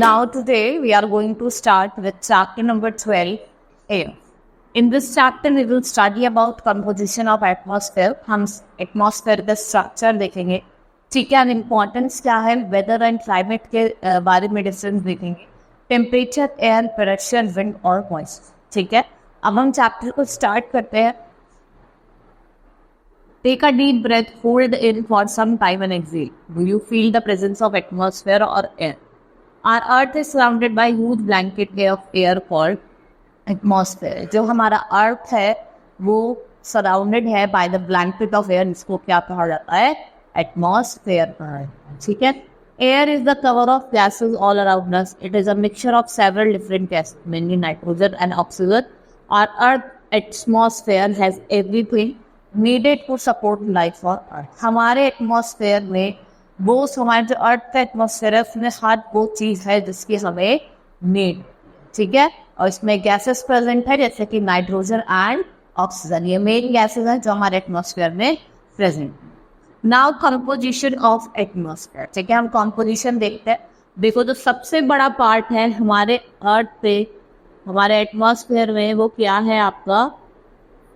Now today we are going to start with chapter number 12, air. In this chapter we will study about composition of atmosphere. हम atmosphere का structure देखेंगे, ठीक है, importance क्या है, weather and climate के बारे में difference देखेंगे, temperature, air, pressure, wind और moisture, ठीक है. अब हम chapter को start करते हैं. Take a deep breath, hold in for some time and exhale. Do you feel the presence of atmosphere or air? Our earth is surrounded by huge blanket of air called atmosphere. जो हमारा अर्थ है वो surrounded है by the blanket of air. इसको क्या कहा जाता है? एटमॉस्फेयर कहा जाता है, ठीक है. Air is the cover of gases all around us. It is a mixture of several different gases, mainly nitrogen and oxygen. और earth atmosphere has everything needed to support life on earth. हमारे atmosphere में वो हमारे जो अर्थ का atmosphere है उसमें हर वो चीज़ है जिसकी हमें नीड, ठीक है. और इसमें गैसेस प्रेजेंट है जैसे कि नाइट्रोजन एंड ऑक्सीजन. ये मेन गैसेस हैं जो हमारे एटमॉस्फेयर में present. Now composition of atmosphere, ठीक है. हम कंपोजिशन देखते हैं. देखो जो सबसे बड़ा पार्ट है हमारे अर्थ पे, हमारे एटमॉस्फेयर में, वो क्या है आपका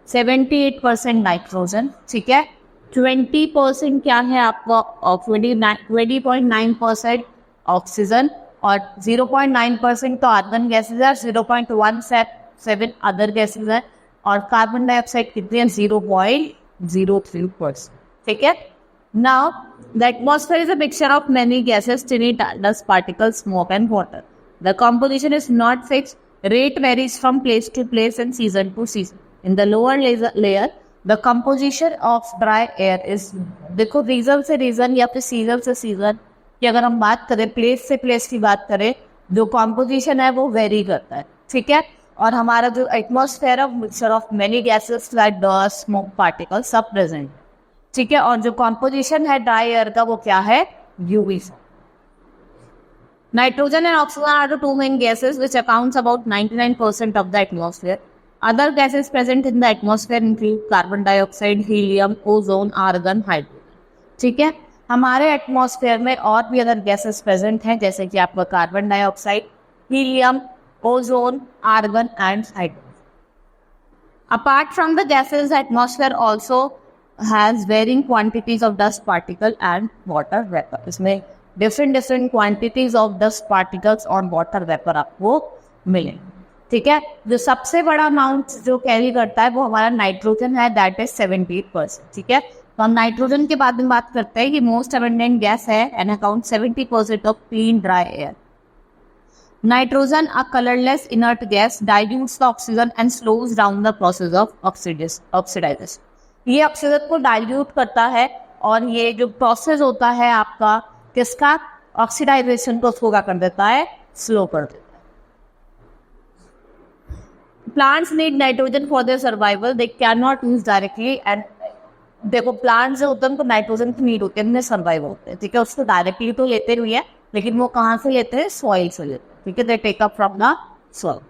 78% नाइट्रोजन, ठीक है. 20% क्या है आपका 20.9% ऑक्सीजन और 0.9% तो आर्गन गैसेज है, 0.17 अदर गैसेज है और कार्बन डाइऑक्साइड कितनी है 0.03%, ठीक है. Now the atmosphere is a mixture of many gases, टिनी, dust particles, smoke and water. The composition is not fixed. Rate varies from place to place and season to season. In the lower layer, the composition of dry air is, देखो reason से reason या फिर season से season की अगर हम बात करें, प्लेस से प्लेस की बात करें, जो कंपोजिशन है वो वेरी करता है, ठीक है. और हमारा जो atmosphere of mixture of many gases like dust, smoke, particle सब प्रेजेंट, ठीक है. और जो कंपोजिशन है ड्राई एयर का वो क्या है? UV. Nitrogen and oxygen are the two main gases which accounts about 99% of the atmosphere. Other gases present in the atmosphere include carbon dioxide, helium, ozone, argon, hydrogen. ठीक है. हमारे atmosphere में और भी अदर गैसेस प्रेजेंट हैं जैसे कि आपका carbon dioxide, helium, ozone, argon and hydrogen. Apart from the gases, atmosphere also has varying quantities of dust particle and water vapor. इसमें different quantities of dust particles और water vapour आपको मिले, ठीक है. जो सबसे बड़ा अमाउंट जो कैरी करता है वो हमारा नाइट्रोजन है, दैट इज 78%, ठीक है. तो हम नाइट्रोजन के बाद में बात करते हैं कि मोस्ट अबंडेंट गैस है and account 70% of clean dry air. Nitrogen a colourless inert gas dilutes the oxygen and slows down the process of oxidisation. ये ऑक्सीजन को डाइल्यूट करता है और ये जो प्रोसेस होता है आपका किसका? ऑक्सीडाइजेशन को स्लो कर देता है, स्लो कर देता है. Plants need nitrogen for their survival. They can not use directly. And देखो प्लांट जो होते हैं उनको नाइट्रोजन की नीड होती है, इनमें सर्वाइव होते हैं, ठीक है. उसको डायरेक्टली तो लेते नहीं है लेकिन वो कहाँ से लेते हैं? सॉइल से लेते हैं, ठीक है. They take up from the soil.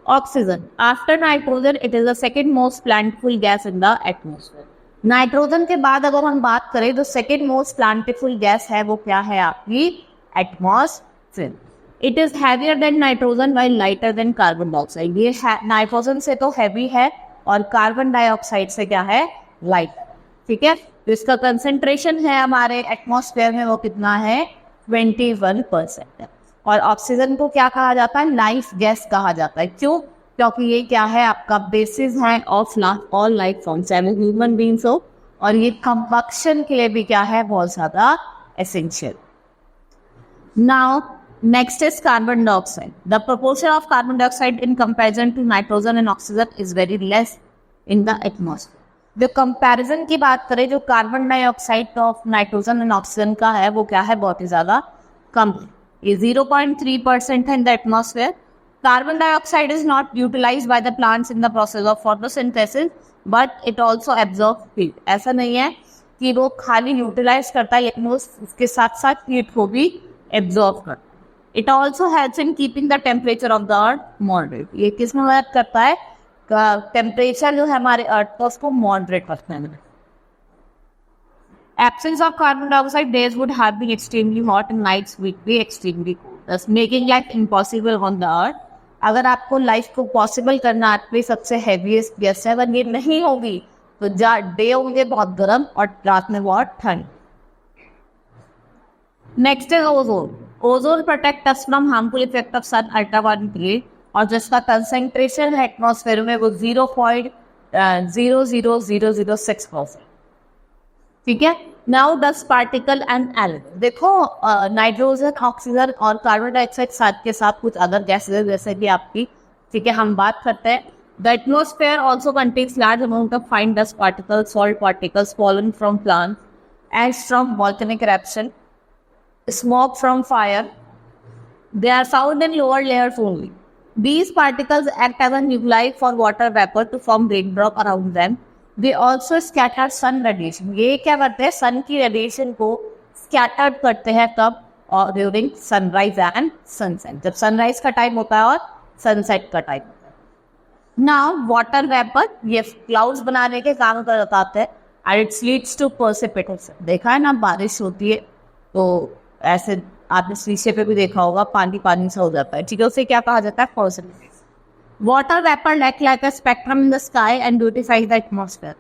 Oxygen after nitrogen it is the second most plentiful gas in the atmosphere. Nitrogen के बाद अगर हम बात करें तो सेकेंड मोस्ट प्लांटिफुल गैस है वो क्या है आपकी? Atmosphere. It is heavier than nitrogen while lighter than carbon dioxide. ये नाइट्रोजन से तो हैवी है और कार्बन डाइऑक्साइड से क्या है? लाइट, ठीक है. तो इसका कंसेंट्रेशन है हमारे एटमॉस्फेयर में वो कितना है? 21%. और ऑक्सीजन को क्या कहा जाता है? लाइफ गैस कहा जाता है. क्यों? क्योंकि ये क्या है आपका बेसिस है ऑफ ऑल लाइफ फॉर्म, चाहे ह्यूमन बींग्स हो, और ये कंबक्शन के लिए भी क्या है? बहुत ज़्यादा essential. Now next is carbon dioxide. The proportion of carbon dioxide in comparison to nitrogen and oxygen is very less in the atmosphere. जो कंपैरिजन की बात करें, जो carbon dioxide of nitrogen and oxygen का है वो क्या है? बहुत ही ज़्यादा कम. ये 0.3% है इन the atmosphere. Carbon dioxide is not utilized by the plants in the process of photosynthesis, but it also absorbs heat. ऐसा नहीं है कि वो खाली यूटिलाइज करता है, उसके साथ साथ हीट को भी एब्जॉर्ब करता है. It also helps in keeping the temperature of the earth moderate. ये किस में मदद करता है? टेम्परेचर जो है हमारे अर्थ का उसको मॉडरेट रखने में. Absence of carbon dioxide, days would have been extremely hot and nights would be extremely cold. thus making life impossible on the earth. अगर आपको लाइफ को पॉसिबल करना अर्थ पे सबसे हैवीएस्ट गैस है, अगर ये नहीं होगी तो डे होंगे बहुत गर्म और रात में बहुत ठंड. Next is ozone. Ozone protect us from harmful effect of sun ultraviolet ray, और जिसका कंसेंट्रेशन है एटमॉस्फेयर में वो 0.00006%. ठीक है. Now dust particle and element. देखो नाइट्रोजन, ऑक्सीजन और कार्बन डाइऑक्साइड साथ के साथ कुछ अदर गैसेज जैसे कि आपकी, ठीक है, हम बात करते हैं. The atmosphere also contains large amount of fine dust particles, salt particles fallen from plants, ash from volcanic eruption, smoke from fire. They are found in lower layers only. These particles act as a nuclei for water vapor to form raindrop around them. They also scatter sun radiation. ये क्या करते हैं? सन की radiation को scattered करते हैं कब? और ड्यूरिंग सनराइज एंड सनसेट. जब सनराइज का टाइम होता है और सनसेट का टाइम होता है. नाउ वाटर वेपर ये क्लाउड्स बनाने के काम करते हैं and its leads to precipitation. देखा है ना, बारिश होती है तो ऐसे आपने शीशे पे भी देखा होगा, पानी पानी सा हो जाता है. ठीक है, उसे क्या कहा जाता है? Precipitation. Water vapour like a spectrum in the sky and beautifies the atmosphere,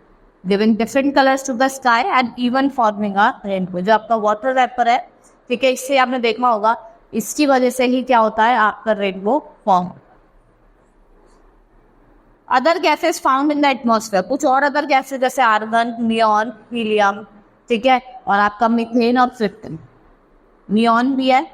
giving different colors to the sky and even forming a rainbow. जो आपका वाटर वेपर है, ठीक है, इससे आपने देखा होगा, इसकी वजह से ही क्या होता है? आपका rainbow form. Other gases found in the atmosphere. कुछ और अदर गैसेस जैसे आर्गन, नियॉन, हीलियम, ठीक है, और आपका मीथेन और फ्रिक्टन. नियॉन भी है.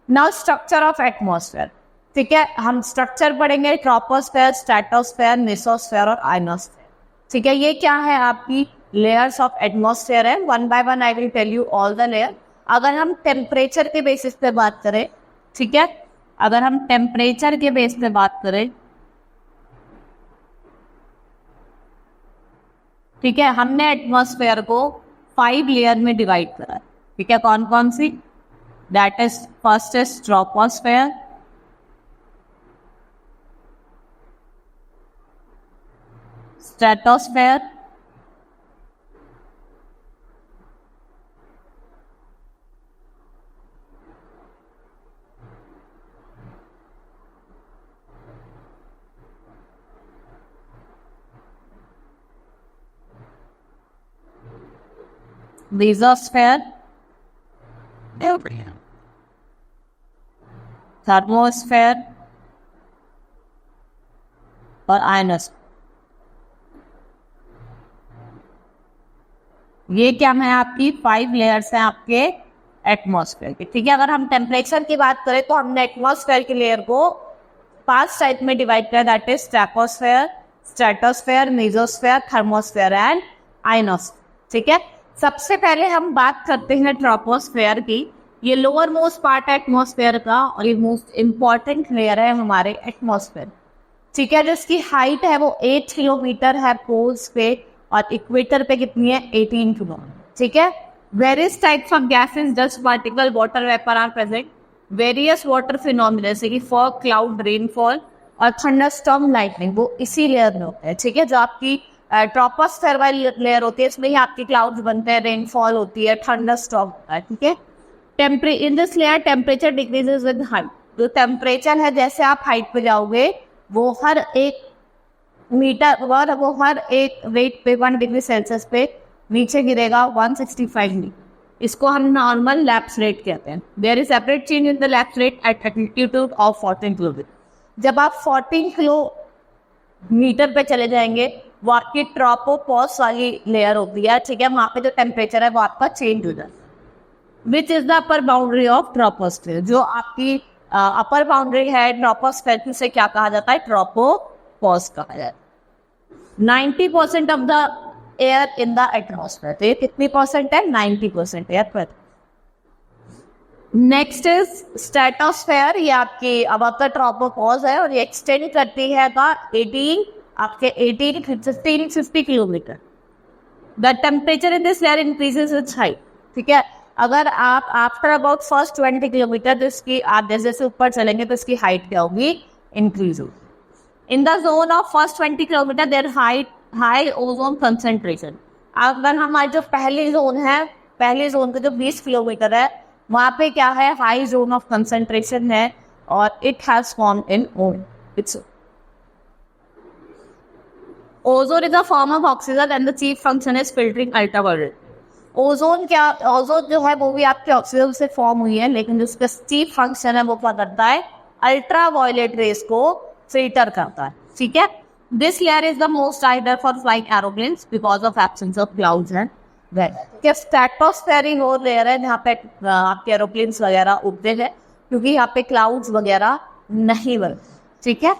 Now structure of atmosphere. ठीक है, हम स्ट्रक्चर पढ़ेंगे. ट्रोपोस्फेयर, स्ट्रेटोस्फेयर, मेसोस्फेयर और आयनोस्फेयर. ठीक है, ये क्या है? आपकी लेयर्स ऑफ एटमॉस्फेयर है. One by one I will tell you all the layer. अगर हम टेम्परेचर के बेसिस पे बात करें, ठीक है, अगर हम टेम्परेचर के बेस पे बात करें, ठीक है, हमने एटमॉस्फेयर को 5 लेयर में डिवाइड करा है. ठीक है, कौन कौन सी? That is first is troposphere, stratosphere, mesosphere, thermosphere और आयनोस्फेयर. ये क्या है? आपकी 5 लेयर्स हैं आपके एटमॉस्फेयर के. ठीक है, अगर हम टेम्परेचर की बात करें तो हमने एटमॉस्फेयर की लेयर को 5 टाइप में डिवाइड किया. That is troposphere, stratosphere, mesosphere, thermosphere and ionosphere. ठीक है, सबसे पहले हम बात करते हैं ट्रोपोस्फेयर की. ये लोअर मोस्ट पार्ट है एटमॉस्फेयर का और ये मोस्ट इंपॉर्टेंट लेयर है हमारे एटमॉस्फेयर. ठीक है, जिसकी हाइट है वो 8 किलोमीटर है पोल्स पे और इक्वेटर पे कितनी है? 18 किलोमीटर. ठीक है, various types of gases, dust particle, water vapour are present. Various water phenomena जैसे कि फॉग, क्लाउड, रेनफॉल और थंडरस्टॉर्म, लाइटनिंग, वो इसी लेयर में होता है. ठीक है, जो आपकी ट्रोपोस्फेयर वाली लेयर होती है इसमें ही आपके क्लाउड्स बनते हैं, रेनफॉल होती है, थंडरस्टॉर्म होता है. ठीक है, इन this layer temperature decreases with height. जो टेम्परेचर है जैसे आप हाइट पे जाओगे वो हर एक मीटर वो हर एक रेट पे 1 डिग्री सेल्सियस पे नीचे गिरेगा 165 मीटर. इसको हम नॉर्मल लैप्स रेट कहते हैं. There is separate change in the lapse rate at altitude of 14 kilometre. जब आप 14 किलोमीटर पे चले जाएंगे वो आपकी ट्रोपोपॉज वाली लेयर होती है. ठीक है, वहाँ पे जो टेम्परेचर है वो आपका चेंज हो जाता है. Which is the upper boundary of troposphere. जो आपकी अपर बाउंड्री है ट्रोपोस्फेयर से क्या कहा जाता है? ट्रोपोपॉज कहा जाता है. 90% of the air in the atmosphere. तो ये कितनी परसेंट है? 90% एयर पर. Next is stratosphere. ये आपकी अब द ट्रोपोपॉज है और ये एक्सटेंड करती है आपके 1550 kilometre. The temperature in this layer increases with height. ठीक है, अगर आप आफ्टर अबाउट फर्स्ट 20 किलोमीटर तो इसकी आप जैसे जैसे ऊपर चलेंगे तो इसकी हाइट क्या होगी? इंक्रीज होगी. In the zone of first 20 kilometre there high ozone concentration. अगर हमारी जो पहली जोन है, पहली जोन का जो 20 किलोमीटर है वहाँ पे क्या है, हाई जोन ऑफ कंसंट्रेशन है और it has form in its ozone is a form of oxygen and the chief function is filtering ultraviolet. Ozone जो है वो भी आपके ऑक्सीजन से फॉर्म हुई है, लेकिन जो उसका चीफ फंक्शन है वो क्या करता है, अल्ट्रावायलेट रेस को फिल्टर करता है, ठीक है। This layer is the most ideal for flying aeroplanes because of absence of clouds and weather. Stratosphere ही वो लेयर है जहाँ पे आपके एरोप्लेन्स वगैरह उड़ते हैं, क्योंकि यहाँ पे क्लाउड्स वगैरह नहीं बनते, ठीक है।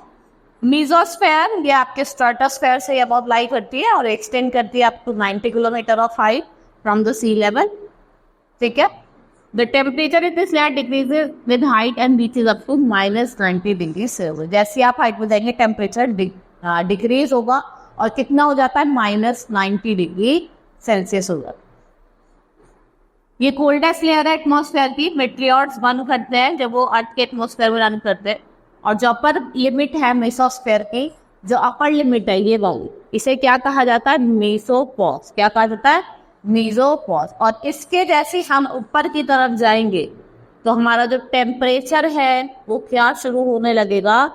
मीजोस्फेयर ये आपके स्ट्रेटोस्फेयर से अबाउट लाई करती है और एक्सटेंड करती है up to 90 kilometre of height from the sea level, ठीक है। The temperature in this layer decreases with height and reaches up to -90 degree Celsius. जैसे आप हाइट में जाएंगे टेम्परेचर डिक्रीज होगा और कितना हो जाता है, -90 डिग्री सेल्सियस होगा। ये कोल्डेस्ट लेयर है एटमॉस्फेयर की। मेट्रियोर्स बर्न करते हैं जब वो अर्थ के एटमॉस्फेयर में रन करते हैं, और जो अपर लिमिट है मेसोस्फेयर की, जो अपर लिमिट है ये वाली, इसे क्या कहा जाता है, मेसोपॉज। क्या कहा जाता है, मेसोपॉज। और इसके जैसे हम ऊपर की तरफ जाएंगे तो हमारा जो टेम्परेचर है वो क्या शुरू होने लगेगा,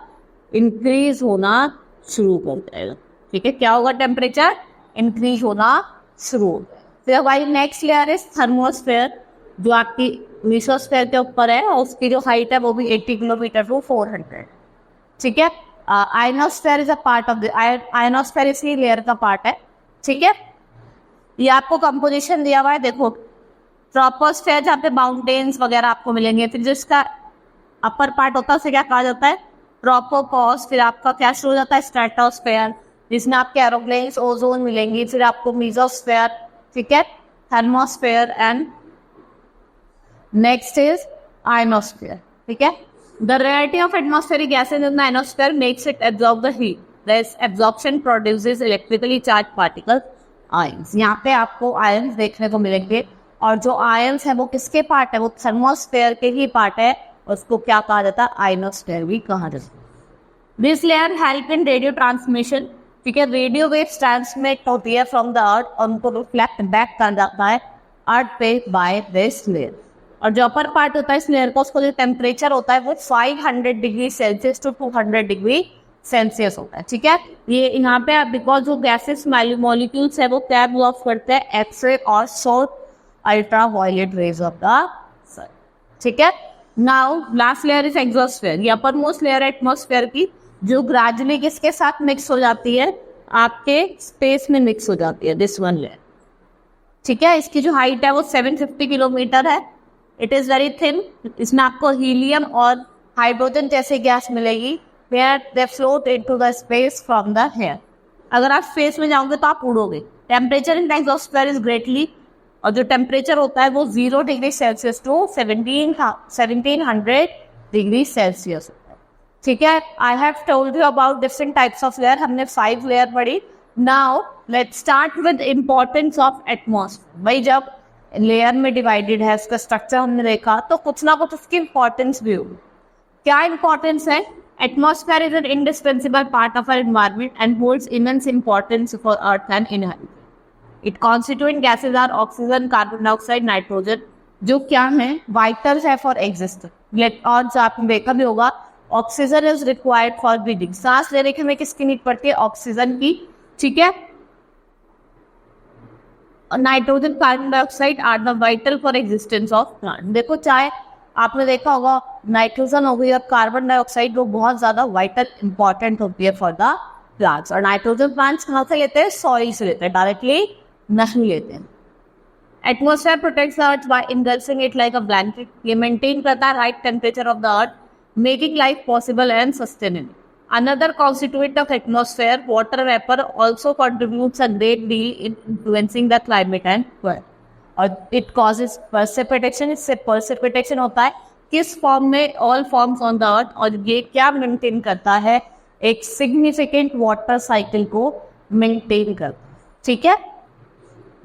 इंक्रीज होना शुरू कर जाएगा, ठीक है। क्या होगा, टेम्परेचर इंक्रीज होना शुरू। फिर हमारी नेक्स्ट लेयर इज थर्मोस्फेयर, जो आपकी मेसोस्फेयर के ऊपर है और उसकी जो हाइट है वो भी 80 किलोमीटर टू 400, ठीक है। Ionosphere is a part of the ionosphere, इसी लेयर का पार्ट है, ठीक है। ये आपको कंपोजिशन दिया हुआ है, देखो ट्रोपोस्फेयर जहाँ पे माउंटेन्स वगैरह आपको मिलेंगे, फिर जिसका अपर पार्ट होता है उसे क्या कहा जाता है, ट्रोपोपॉज। फिर आपका क्या शुरू हो जाता है, स्ट्रेटोस्फेयर, जिसमें आपके एरोप्लेन्स, ओजोन मिलेंगी। फिर आपको मीजोस्फेयर, ठीक है, thermosphere and next is ionosphere, ठीक है। The rarity of atmospheric gases in the ionosphere makes it absorb the heat. This absorption produces electrically charge particles, ions. यहाँ पे आपको आयंस देखने को मिलेंगे, और जो आयंस है वो किसके पार्ट है, वो थर्मोस्फेयर के ही पार्ट है, उसको क्या कहा जाता है, आयनोस्फेयर भी कहा जाता है। This layer help in radio transmission, ठीक है। रेडियो वेव्स ट्रांसमिट होती है फ्रॉम द अर्थ और उनको रिफ्लेक्ट बैक कर जाता है अर्थ पे बाय दिस लेयर। और जो अपर पार्ट होता है इस लेयर का, उसको जो टेम्परेचर होता है वो 500 degree Celsius to 200 degree Celsius होता है, ठीक है। ये यहाँ पे बिकॉज जो गैसेस मॉलिक्यूल्स है वो क्या अब्जॉर्ब करते हैं, एक्सरे और soft ultra violet rays of the sun, ठीक है। Now last layer is exosphere. ये अपर मोस्ट लेयर है एटमॉस्फेयर की, जो ग्रेजुअली किसके साथ मिक्स हो जाती है, आपके स्पेस में मिक्स हो जाती है, दिस वन लेयर, ठीक है। इसकी जो हाइट है वो 750 किलोमीटर है। It is very thin. इसमें आपको हीलियम और हाइड्रोजन जैसे गैस मिलेगी, where they float into the space from the air. अगर आप स्पेस में जाओगे तो आप उड़ोगे। Temperature in exosphere is greatly, और जो टेम्परेचर होता है वो 0 degree Celsius to 1700 degree Celsius, ठीक है। I have told you about different types of layer. हमने 5 लेयर पढ़ी। Now let's start with importance of atmosphere. भाई जब लेयर में डिवाइडेड है, उसका स्ट्रक्चर हमने देखा, तो कुछ ना कुछ उसकी इंपॉर्टेंस भी होगी। क्या इंपॉर्टेंस है, atmosphere is an indispensable part of our environment and holds immense importance for earth and inhabitant. It constituent gases are oxygen, carbon dioxide, nitrogen, जो क्या है, वाइटल है फॉर एग्जिस्टेंस। और जो आपने देखा भी होगा, oxygen is required for breathing. सांस लेने के हमें किसकी नीड पड़ती है, ऑक्सीजन की, ठीक है। Nitrogen, carbon dioxide are the vital for existence of plant. देखो चाहे आपने देखा होगा नाइट्रोजन हो गई और कार्बन डाइऑक्साइड, वो बहुत ज्यादा वाइटल इंपॉर्टेंट होती है फॉर द प्लांट्स। और नाइट्रोजन प्लांट्स कहाँ से लेते हैं, सॉइल से लेते हैं, डायरेक्टली नहीं लेते हैं। Atmosphere protects the earth by engulfing it like a blanket. ये मेंटेन करता है right temperature of the earth, making life possible and sustainable. Another constituent of atmosphere, water vapor, also contributes a great deal in influencing the climate and weather. और it causes precipitation. इससे precipitation होता है किस form में, all forms on the earth, और ये क्या maintain करता है, एक significant water cycle को मेंटेन करता है, ठीक है।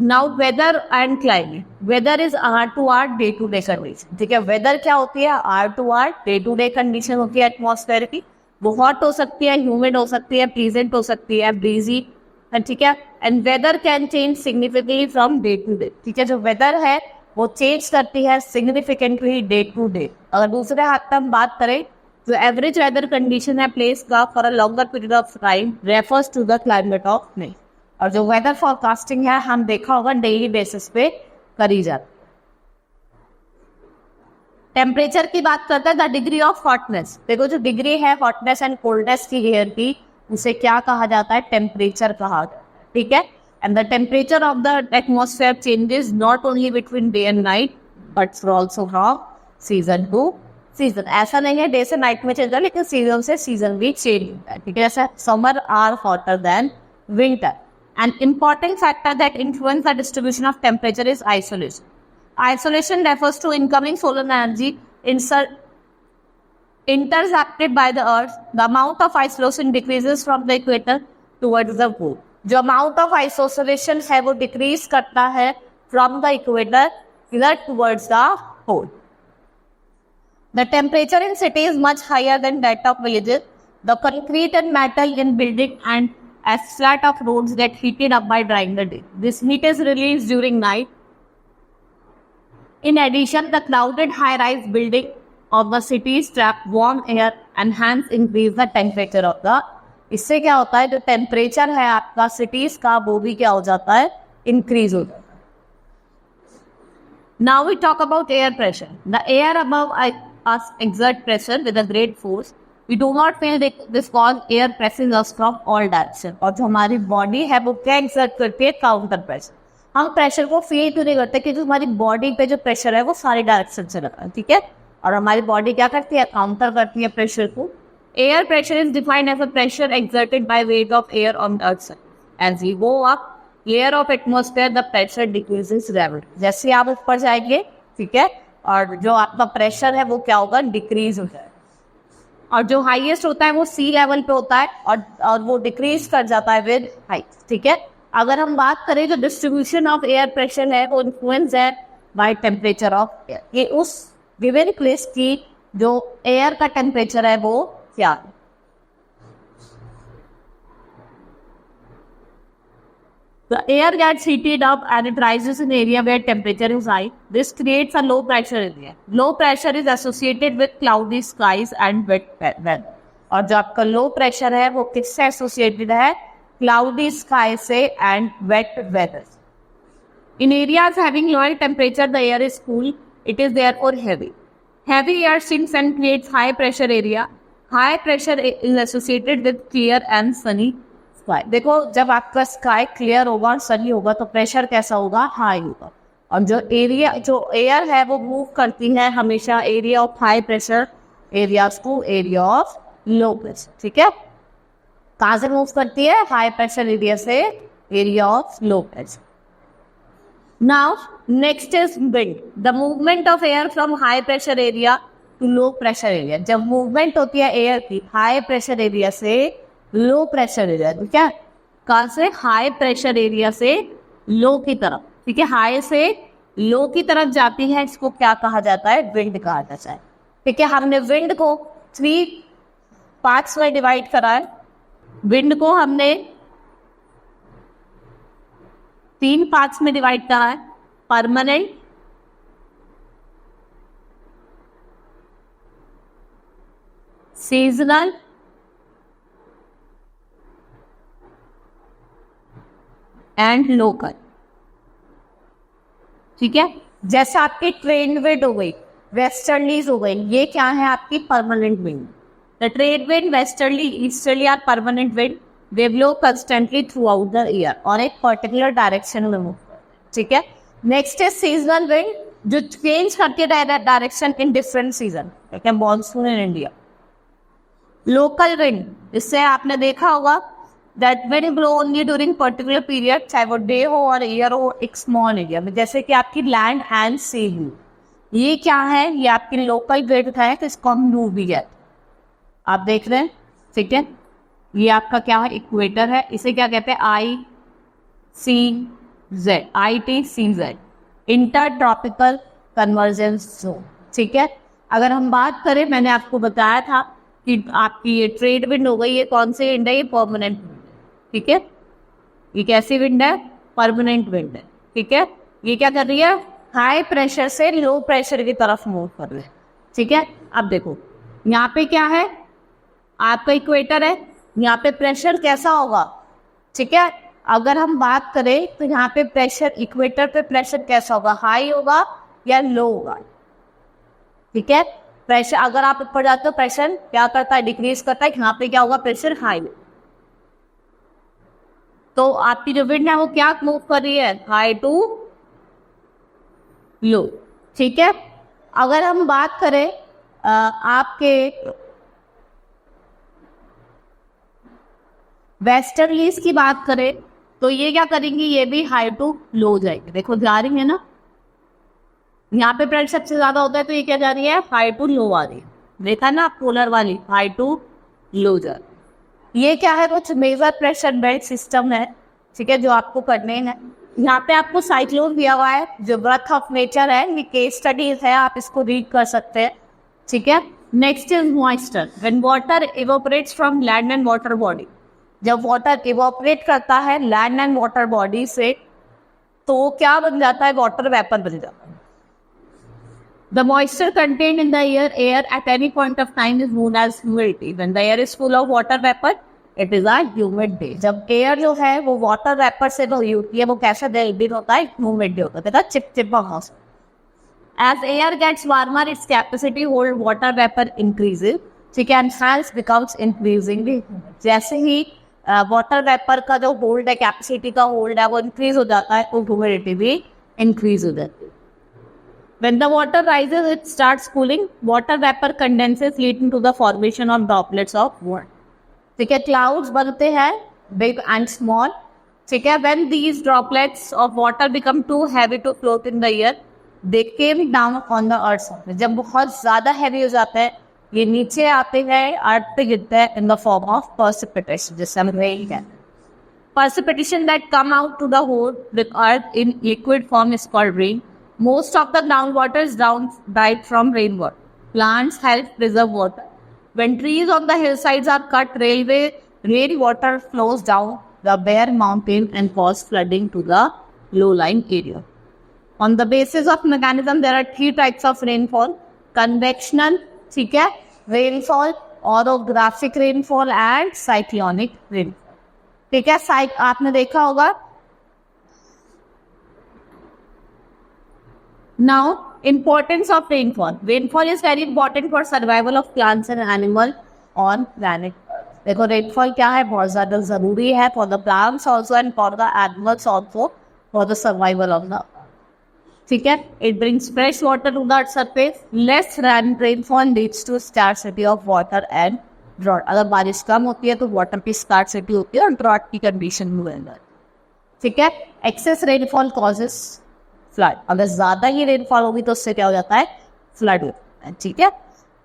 Now weather and climate. Weather is hour to hour day to day condition, ठीक है। वेदर क्या होती है, hour to hour day to day condition होती है एटमॉस्फेयर की। वो हॉट हो सकती है, ह्यूमिड हो सकती है, प्लीजेंट हो सकती है, ब्रीजी, ठीक है। And weather can change significantly from day to day, ठीक है। जो वेदर है वो चेंज करती है सिग्निफिकेंटली डे टू डे। अगर दूसरे हाथ में हम बात करें, जो एवरेज वेदर कंडीशन है प्लेस का for a longer period of time refers to the climate of मे। और जो वेदर फोरकास्टिंग है हम देखा होगा डेली बेसिस पे करी जाती है। टेम्परेचर की बात करते हैं, द डिग्री ऑफ हॉटनेस। देखो जो डिग्री है हॉटनेस एंड कोल्डनेस की एयर की, उसे क्या कहा जाता है, टेम्परेचर कहा जाता है, ठीक है। And the temperature of the atmosphere changes not only between day and night but also from season two season. ऐसा नहीं है डे से नाइट में चेंज होता है, लेकिन सीजन से सीजन भी चेंज होता है, ठीक है। जैसे summer are hotter than winter. An important factor that influence the distribution of temperature is isolation. Isolation refers to incoming solar energy intercepted by the earth. The amount of isolation decreases from the equator towards the pole. जो amount of isolation है वो decrease करता है from the equator towards the pole. The temperature in city is much higher than that of villages. The concrete and metal in building and asphalt of roads get heated up by drying the day. This heat is released during night. In addition, the crowded high-rise building of the cities trap warm air and hence increase the temperature of the। इससे क्या होता है, जो temperature है आपका cities का वो भी क्या हो जाता है, इंक्रीज हो जाता है। Now we talk about air pressure. The air above us exert pressure with a great force. We do not feel this cause air pressing us from all direction। और जो हमारी बॉडी है वो क्या एक्सर्ट करती है, काउंटर प्रेशर। हम pressure को फील क्यों नहीं करते, क्योंकि हमारी बॉडी पे जो प्रेशर है वो सारी डायरेक्शन से लगा है, ठीक है। और हमारी बॉडी क्या करती है, काउंटर करती है प्रेशर को। Air pressure is defined as a pressure exerted by weight of air on earth surface. As we go up layer of atmosphere the pressure decreases rapidly. जैसे आप ऊपर जाएंगे, ठीक है, और जो आपका प्रेशर है वो क्या होगा, डिक्रीज हो जाएगा। और जो हाईएस्ट होता है वो सी लेवल पे होता है और वो डिक्रीज कर जाता है विद हाइट, ठीक है। अगर हम बात करें जो डिस्ट्रीब्यूशन ऑफ एयर प्रेशर है वो इन्फ्लुएंस है बाय टेम्परेचर ऑफ एयर। ये उस गिवन प्लेस की जो एयर का टेम्परेचर है वो क्या है। The air gets heated up and it rises in area where temperature is high. This creates a low pressure area. Low pressure is associated with cloudy skies and wet weather. और जो आपका low pressure है वो किससे associated है, cloudy sky से and wet weather. In areas having lower temperature, the air is cool. It is therefore heavy. Heavy air sinks and creates high pressure area. High pressure is associated with clear and sunny sky. देखो जब आपका sky clear होगा और सनी होगा तो pressure कैसा होगा, high होगा। और जो एयर है वो मूव करती है हमेशा area of high pressure areas to area of low pressure, ठीक है। कहाँ से मूव करती है, हाई प्रेशर एरिया से area of low pressure. Now next is wind. The movement of air from high pressure area to low pressure area. जब movement होती है एयर की हाई प्रेशर एरिया से लो प्रेशर एरिया, ठीक है, कहाँ से, हाई प्रेशर एरिया से लो की तरफ, ठीक है, हाई से लो की तरफ जाती है, इसको क्या कहा जाता है, विंड कहा जाता है, ठीक है। हमने विंड को 3 पार्ट्स में डिवाइड करा है। विंड को हमने 3 पार्ट्स में डिवाइड करा है, परमानेंट, सीजनल एंड लोकल, ठीक है। जैसे आपकी ट्रेड विंड हो गई, वेस्टर्लीज हो गई, ये क्या है आपकी permanent wind. The trade wind, westerly, easterly are permanent wind. They blow constantly throughout the year और एक पर्टिकुलर डायरेक्शन में मूव, ठीक है। नेक्स्ट है सीजनल विंड, जो चेंज करती है डायरेक्शन इन डिफरेंट सीजन, ठीक है, monsoon in India. Local wind, इससे आपने देखा होगा that wind blow only during particular period, चाहे वो डे हो और ईयर हो, एक स्मॉल एरिया में, जैसे कि आपकी लैंड एंड सी व्यू। ये क्या है, ये आपकी लोकल विंड है, तो इसको हम यू भी कहते हैं, आप देख रहे हैं, ठीक है। ये आपका क्या है, इक्वेटर है, इसे क्या कहते हैं, ITCZ, inter tropical convergence zone, ठीक है। अगर हम बात करें, मैंने आपको बताया था कि आपकी ये ट्रेड विंड हो गई, ये कौन सी विंड है, ये परमानेंट विंड, ठीक है। ये कैसी विंड है, परमानेंट विंड है, ठीक है। ये क्या कर रही है, हाई प्रेशर से लो प्रेशर की तरफ मूव कर रहे हैं, ठीक है। अब देखो यहाँ पे क्या है, आपका इक्वेटर है, यहाँ पे प्रेशर कैसा होगा, ठीक है। अगर हम बात करें तो यहाँ पे प्रेशर, इक्वेटर पे प्रेशर कैसा होगा, हाई होगा या लो होगा, ठीक है। प्रेशर अगर आप ऊपर जाते हो प्रेशर क्या करता है, डिक्रीज करता है, यहाँ पे क्या होगा, प्रेशर हाई। तो आपकी जो विंड है वो क्या मूव कर रही है, हाई टू लो, ठीक है। अगर हम बात करें आपके वेस्टर्लीज की बात करें तो ये क्या करेंगी, ये भी हाई टू लो जाएगी। देखो जा रही है ना, यहाँ पे प्रेशर सबसे ज्यादा होता है तो ये क्या जा रही है, हाई टू लो आ रही है। देखा ना पोलर वाली, हाई टू लो जा रही। ये क्या है, कुछ मेजर प्रेशर बेल्ट सिस्टम है, ठीक है, जो आपको करने हैं। यहाँ पे आपको साइक्लोन दिया हुआ है जो ब्रेथ ऑफ नेचर है, ये केस स्टडीज है, आप इसको रीड कर सकते हैं, ठीक है। Next is moisture. When water evaporates from land and water body, जब वाटर इवेपोरेट करता है लैंड एंड वाटर बॉडी से तो क्या बन जाता है, वाटर वेपर बन जाता है। The moisture contained in the air at any point of time is known as humidity. When the air is full of water vapor, it is a humid day. जब एयर जो है वो water vapour से भरी होती है, वो कैसा दिन होता है, ह्यूमिड डे होता है, चिपचिपा मौसम। As air gets warmer, its capacity hold water vapor increases, ठीक है, and hence becomes increasingly humid. जैसे ही वाटर वेपर का जो होल्ड है, कैपेसिटी का होल्ड है, वो इंक्रीज हो जाता है तो ह्यूमिडिटी भी इंक्रीज हो जाती है। When the water rises, it starts cooling. Water vapor condenses, leading to the formation of droplets of water. ठीक है, clouds बनते हैं, big and small. ठीक है, when these droplets of water become too heavy to float in the air, they came down on the earth surface. जब बहुत ज़्यादा heavy हो जाते हैं, ये नीचे आते हैं, अर्थ पे गिरते हैं in the form of precipitation, जिससे हम rain कहते हैं। Precipitation that come out to the hole with earth in liquid form is called rain. Most of the groundwater is derived from rainwater. Plants help preserve water. When trees on the hillsides are cut, rainwater flows down the bare mountain and cause flooding to the low-lying area. On the basis of mechanism, there are three types of rainfall: convectional, ठीक है, rainfall, orographic rainfall and cyclonic rainfall. ठीक है, आपने देखा होगा। Now, importance of rainfall. Rainfall is very important for survival of plants and animals on planet Earth. देखो rainfall क्या है, बहुत ज़्यादा ज़रूरी है for the plants also and for the animals also for the survival of the earth. ठीक है, it brings fresh water to the surface. Less rainfall leads to scarcity of water and drought. अगर बारिश कम होती है तो water की scarcity होती है और drought की condition में रहता है। ठीक है, excess rainfall causes फ्लड। अगर ज्यादा ही रेनफॉल होगी तो उससे क्या हो जाता है, फ्लड होता है, ठीक है।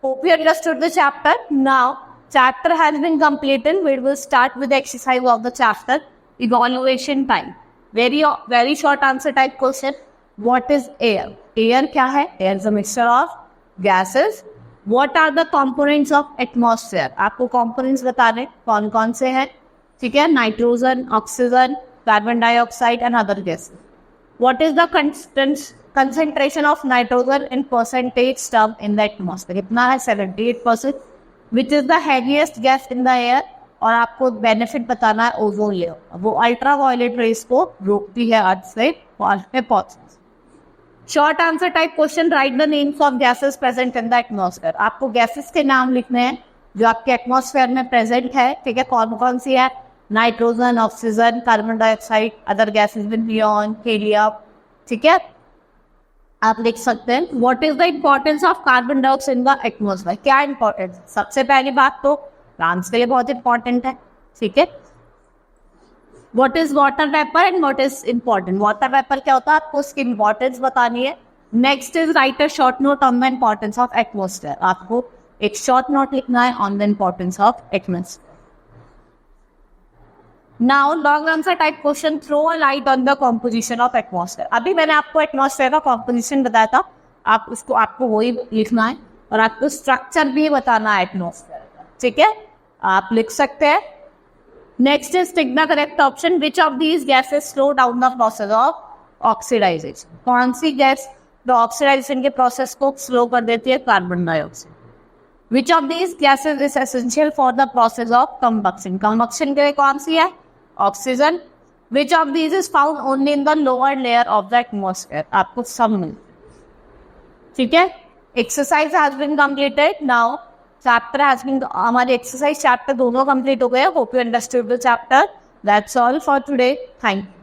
Hope you understood the chapter. Now chapter has been completed, we will start with exercise of the chapter, evaluation time. Very short answer type question. What is air? Air क्या है? Air is a mixture of gases. What are the components of atmosphere? आपको components बताने कौन कौन से हैं, ठीक है। Nitrogen, oxygen, carbon dioxide and other gases. What is the concentration of nitrogen in percentage term in the atmosphere? कितना है? 78%. Which is the heaviest gas in the air? और आपको बेनिफिट बताना है ओजोन लेयर, वो अल्ट्रा वायलेट रेस को रोकती है अर्थ से अर्थ पे पहुंचने। Short answer type question. Right the names of gases present in the atmosphere. आपको गैसेस के नाम लिखने हैं जो आपके एटमॉस्फेयर में प्रेजेंट है, ठीक है। कौन कौन सी है? Nitrogen, oxygen, carbon dioxide, other gases with neon, helium, ठीक है, आप लिख सकते हैं। What is the importance of carbon dioxide in the atmosphere? क्या इंपॉर्टेंस? सबसे पहली बात तो प्लांट्स के लिए बहुत इंपॉर्टेंट है, ठीक है। What is water vapour and what is important? Water vapour क्या होता है, आपको उसकी इंपॉर्टेंस बतानी है। Next is write a short note on the importance of atmosphere. आपको एक शॉर्ट नोट लिखना है on the importance of atmosphere. Now long answer type question. Throw a light on the composition of atmosphere. अभी मैंने आपको atmosphere का composition बताया था, आपको वही लिखना है और आपको स्ट्रक्चर भी बताना है एटमॉस्फेयर का, ठीक है, आप लिख सकते हैं। Next is tick the correct option. Which of these gases slow down the process of oxidisation? कौन सी गैस तो ऑक्सीडाइजेशन के प्रोसेस को स्लो कर देती है carbon dioxide. Which of these gases is essential for the process of combustion? Combustion के लिए कौन सी है? Oxygen. Which of these is found only in the lower layer of the atmosphere? आपको सब मिलते, ठीक है। Exercise has been completed. Now chapter has been, हमारे एक्सरसाइज चैप्टर दोनों कंप्लीट हो गए। Hope you understood the chapter. That's all for today. Thank you.